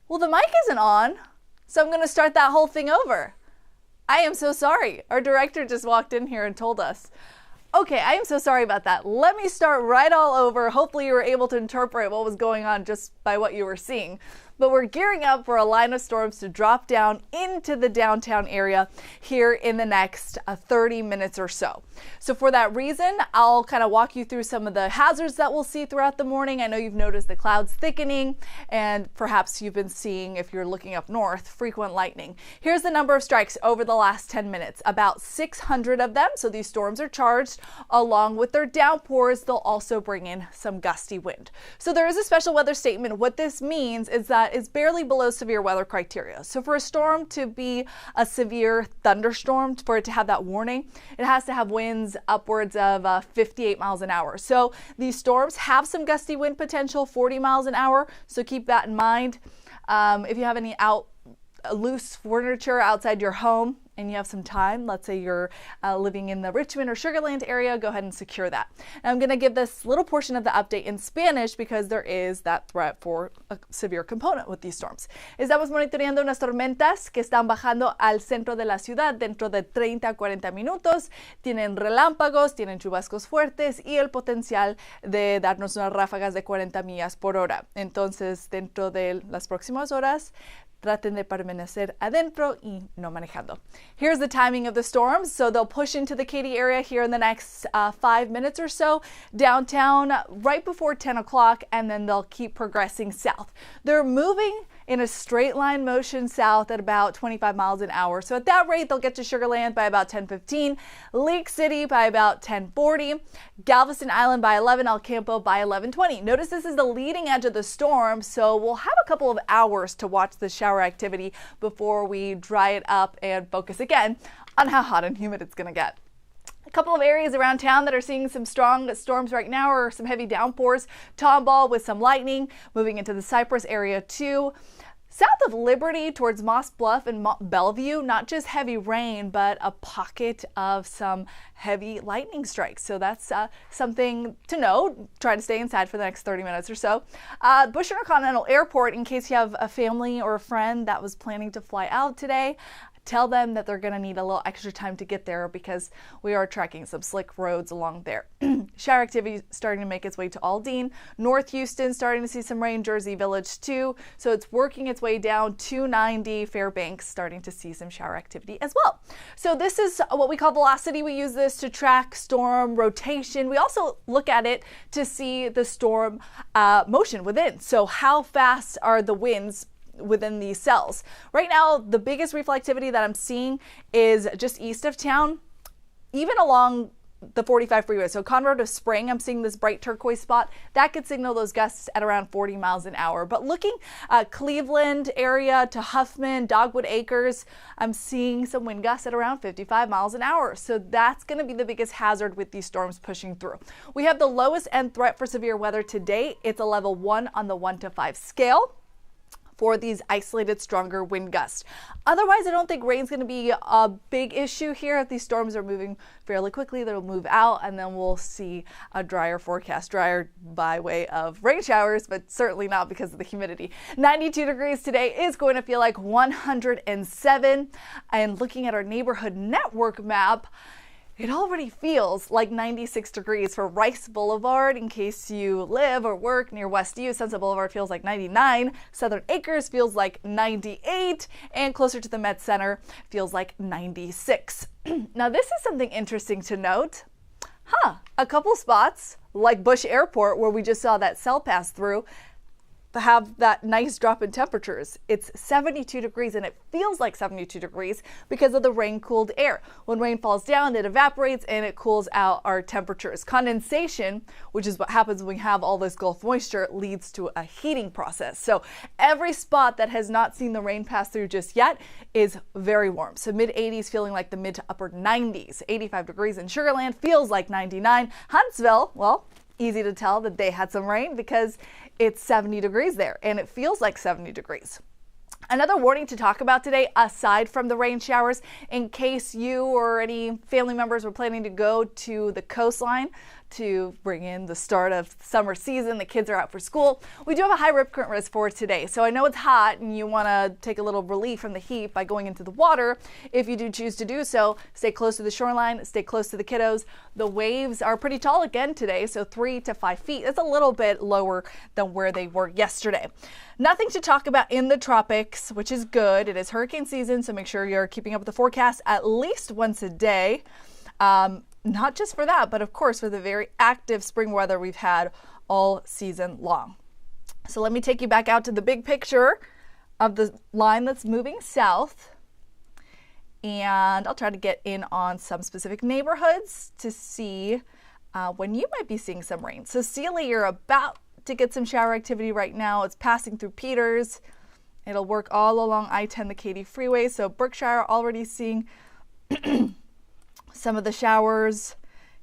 Well, the mic isn't on, so I'm going to start that whole thing over. I am so sorry. Our director just walked in here and told us. Okay, I am so sorry about that. Let me start right all over. Hopefully you were able to interpret what was going on just by what you were seeing. But we're gearing up for a line of storms to drop down into the downtown area here in the next 30 minutes or so. So for that reason, I'll kind of walk you through some of the hazards that we'll see throughout the morning. I know you've noticed the clouds thickening, and perhaps you've been seeing, if you're looking up north, frequent lightning. Here's the number of strikes over the last 10 minutes, about 600 of them. So these storms are charged. Along with their downpours, they'll also bring in some gusty wind. So there is a special weather statement. What this means is that it's barely below severe weather criteria. So for a storm to be a severe thunderstorm, for it to have that warning, it has to have winds upwards of 58 miles an hour. So these storms have some gusty wind potential, 40 miles an hour. So keep that in mind. If you have any loose furniture outside your home and you have some time, let's say you're living in the Richmond or Sugar Land area, go ahead and secure that. And I'm going to give this little portion of the update in Spanish because there is that threat for a severe component with these storms. Estamos monitoreando unas tormentas que están bajando al centro de la ciudad dentro de 30 a 40 minutos. Tienen relámpagos, tienen chubascos fuertes y el potencial de darnos unas ráfagas de 40 millas por hora. Entonces, dentro de las próximas horas, traten de permanecer adentro y no manejando. Here's the timing of the storms. So they'll push into the Katy area here in the next 5 minutes or so, downtown right before 10 o'clock, and then they'll keep progressing south. They're moving in a straight line motion south at about 25 miles an hour. So at that rate, they'll get to Sugar Land by about 10:15, Lake City by about 10:40, Galveston Island by 11, El Campo by 11:20. Notice this is the leading edge of the storm, so we'll have a couple of hours to watch the shower activity before we dry it up and focus again on how hot and humid it's going to get. A couple of areas around town that are seeing some strong storms right now or some heavy downpours. Tomball with some lightning, moving into the Cypress area too. South of Liberty towards Moss Bluff and Bellevue, not just heavy rain, but a pocket of some heavy lightning strikes. So that's something to know. Try to stay inside for the next 30 minutes or so. Bush Intercontinental Airport, in case you have a family or a friend that was planning to fly out today, tell them that they're going to need a little extra time to get there because we are tracking some slick roads along there. Shower activity starting to make its way to Aldine. North Houston starting to see some rain. Jersey Village too. So it's working its way down to 90. Fairbanks starting to see some shower activity as well. So this is what we call velocity. We use this to track storm rotation. We also look at it to see the storm motion within. So how fast are the winds within these cells. Right now, the biggest reflectivity that I'm seeing is just east of town, even along the 45 freeway. So Conroe to Spring, I'm seeing this bright turquoise spot. That could signal those gusts at around 40 miles an hour. But looking at Cleveland area to Huffman, Dogwood Acres, I'm seeing some wind gusts at around 55 miles an hour. So that's going to be the biggest hazard with these storms pushing through. We have the lowest end threat for severe weather today. It's a level 1 on the 1 to 5 scale for these isolated stronger wind gusts. Otherwise, I don't think rain's going to be a big issue here. If these storms are moving fairly quickly, they'll move out and then we'll see a drier forecast, drier by way of rain showers, but certainly not because of the humidity. 92 degrees today is going to feel like 107. And looking at our neighborhood network map, it already feels like 96 degrees for Rice Boulevard. In case you live or work near Westview, Sunset Boulevard feels like 99. Southern Acres feels like 98. And closer to the Met Center feels like 96. Now, this is something interesting to note. A couple spots like Bush Airport, where we just saw that cell pass through, have that nice drop in temperatures. It's 72 degrees and it feels like 72 degrees because of the rain-cooled air. When rain falls down, it evaporates and it cools out our temperatures. Condensation, which is what happens when we have all this Gulf moisture, leads to a heating process. So every spot that has not seen the rain pass through just yet is very warm. So mid-80s feeling like the mid to upper 90s. 85 degrees in Sugar Land feels like 99. Huntsville, well, easy to tell that they had some rain because it's 70 degrees there and it feels like 70 degrees. Another warning to talk about today, aside from the rain showers, in case you or any family members were planning to go to the coastline to bring in the start of summer season. The kids are out for school. We do have a high rip current risk for today. So I know it's hot and you want to take a little relief from the heat by going into the water. If you do choose to do so, stay close to the shoreline, stay close to the kiddos. The waves are pretty tall again today, so 3 to 5 feet. It's a little bit lower than where they were yesterday. Nothing to talk about in the tropics, which is good. It is hurricane season, so make sure you're keeping up with the forecast at least once a day. Not just for that, but of course for the very active spring weather we've had all season long. So let me take you back out to the big picture of the line that's moving south. And I'll try to get in on some specific neighborhoods to see when you might be seeing some rain. So Sealy, you're about to get some shower activity right now. It's passing through Peters. It'll work all along I-10, the Katy freeway. So Berkshire already seeing some of the showers.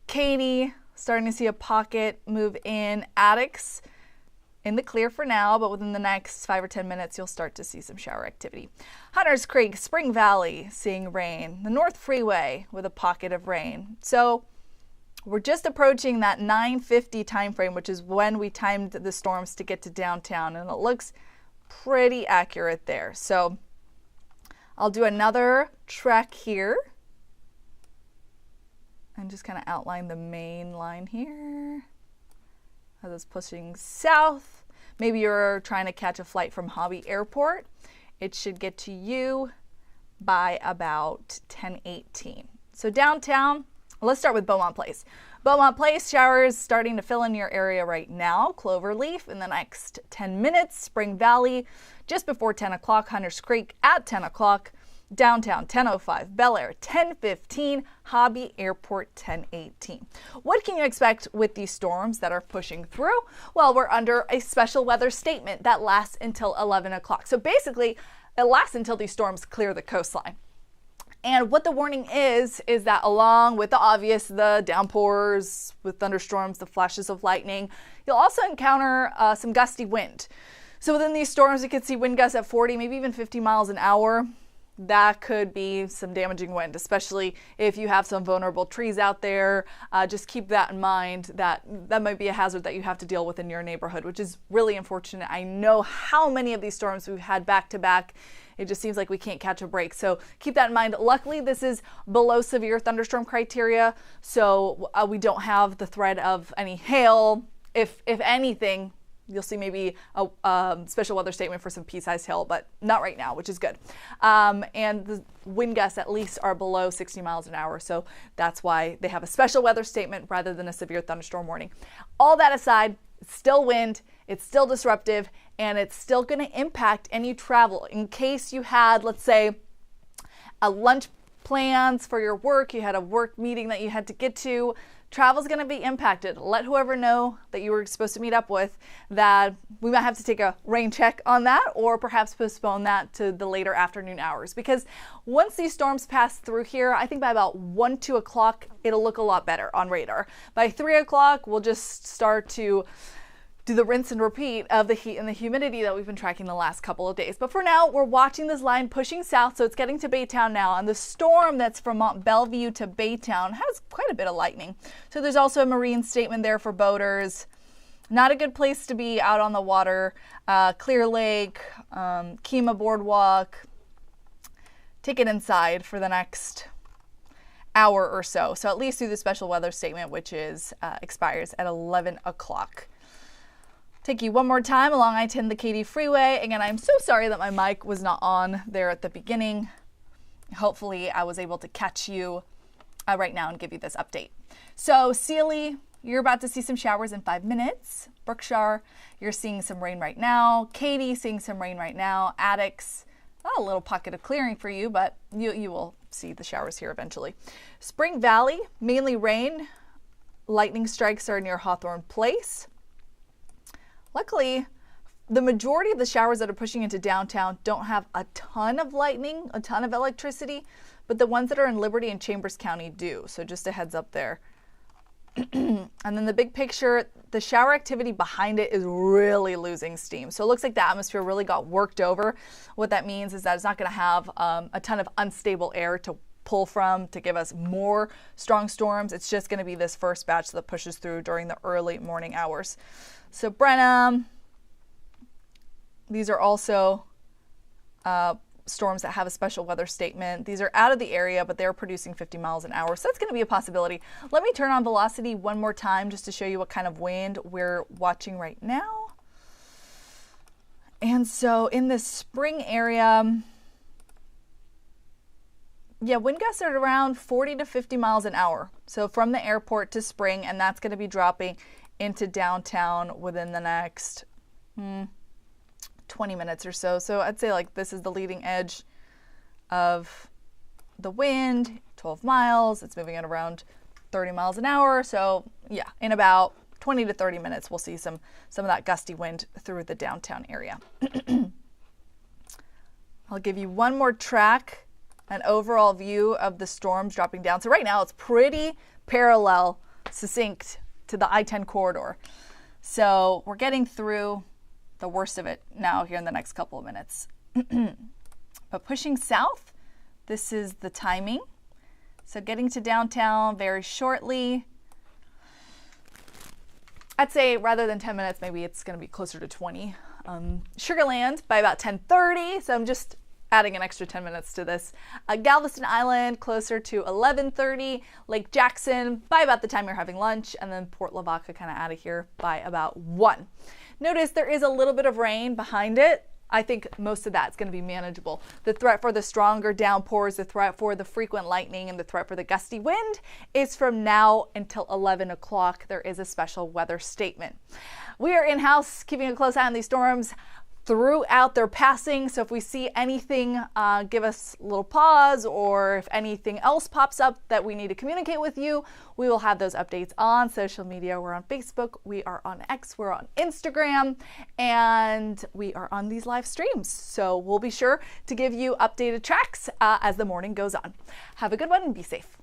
Katy starting to see a pocket move in. Attucks in the clear for now, but within the next 5 or 10 minutes, you'll start to see some shower activity. Hunters Creek, Spring Valley seeing rain. The North Freeway with a pocket of rain. So we're just approaching that 9:50 time frame, which is when we timed the storms to get to downtown, and it looks pretty accurate there. So I'll do another track here and just kind of outline the main line here as it's pushing south. Maybe you're trying to catch a flight from Hobby Airport. It should get to you by about 10:18. So downtown, let's start with Beaumont Place. Beaumont Place, showers starting to fill in your area right now. Cloverleaf in the next 10 minutes. Spring Valley just before 10 o'clock. Hunters Creek at 10 o'clock. Downtown 10:05. Bel Air 10:15. Hobby Airport 10:18. What can you expect with these storms that are pushing through? Well, we're under a special weather statement that lasts until 11 o'clock. So basically, it lasts until these storms clear the coastline. And what the warning is that along with the obvious, the downpours with thunderstorms, the flashes of lightning, you'll also encounter some gusty wind. So within these storms, you could see wind gusts at 40, maybe even 50 miles an hour. That could be some damaging wind, especially if you have some vulnerable trees out there. Just keep that in mind, that might be a hazard that you have to deal with in your neighborhood, which is really unfortunate. I know how many of these storms we've had back to back. It just seems like we can't catch a break. So keep that in mind. Luckily, this is below severe thunderstorm criteria, so we don't have the threat of any hail. If anything, you'll see maybe a special weather statement for some pea-sized hail, but not right now, which is good. And the wind gusts at least are below 60 miles an hour, so that's why they have a special weather statement rather than a severe thunderstorm warning. All that aside, it's still wind, it's still disruptive, and it's still going to impact any travel. In case you had, let's say, a lunch plans for your work, you had a work meeting that you had to get to, travel's going to be impacted. Let whoever know that you were supposed to meet up with that we might have to take a rain check on that, or perhaps postpone that to the later afternoon hours. Because once these storms pass through here, I think by about 1, 2 o'clock, it'll look a lot better on radar. By 3 o'clock, we'll just start to do the rinse and repeat of the heat and the humidity that we've been tracking the last couple of days. But for now, we're watching this line pushing south, so it's getting to Baytown now, and the storm that's from Mont Belvieu to Baytown has quite a bit of lightning. So there's also a marine statement there for boaters. Not a good place to be out on the water. Clear Lake, Kemah Boardwalk. Take it inside for the next hour or so. So at least through the special weather statement, which is expires at 11 o'clock. Take you one more time along I-10, the Katy freeway. Again, I'm so sorry that my mic was not on there at the beginning. Hopefully I was able to catch you right now and give you this update. So Sealy, you're about to see some showers in 5 minutes. Berkshire, you're seeing some rain right now. Katy, seeing some rain right now. Attucks, a little pocket of clearing for you, but you will see the showers here eventually. Spring Valley, mainly rain. Lightning strikes are near Hawthorne Place. Luckily, the majority of the showers that are pushing into downtown don't have a ton of lightning, a ton of electricity, but the ones that are in Liberty and Chambers County do. So just a heads up there. And then the big picture, the shower activity behind it is really losing steam. So it looks like the atmosphere really got worked over. What that means is that it's not going to have a ton of unstable air to pull from to give us more strong storms. It's just going to be this first batch that pushes through during the early morning hours. So Brenham, these are also storms that have a special weather statement. These are out of the area, but they're producing 50 miles an hour. So that's going to be a possibility. Let me turn on velocity one more time just to show you what kind of wind we're watching right now. And so in this spring area, yeah, wind gusts are around 40 to 50 miles an hour. So from the airport to Spring, and that's going to be dropping into downtown within the next 20 minutes or so. So I'd say like this is the leading edge of the wind, 12 miles. It's moving at around 30 miles an hour. So yeah, in about 20 to 30 minutes, we'll see some of that gusty wind through the downtown area. I'll give you one more track, an overall view of the storms dropping down. So right now it's pretty parallel, succinct to the I-10 corridor. So we're getting through the worst of it now here in the next couple of minutes. But pushing south, this is the timing. So getting to downtown very shortly. I'd say rather than 10 minutes, maybe it's going to be closer to 20. Sugar Land by about 10:30, so I'm just adding an extra 10 minutes to this. Galveston Island closer to 11:30. Lake Jackson by about the time you're having lunch, and then Port Lavaca kind of out of here by about 1. Notice there is a little bit of rain behind it. I think most of that's going to be manageable. The threat for the stronger downpours, the threat for the frequent lightning, and the threat for the gusty wind is from now until 11 o'clock. There is a special weather statement. We are in-house keeping a close eye on these storms throughout their passing. So if we see anything, give us a little pause, or if anything else pops up that we need to communicate with you, we will have those updates on social media. We're on Facebook, we are on X, we're on Instagram, and we are on these live streams. So we'll be sure to give you updated tracks as the morning goes on. Have a good one and be safe.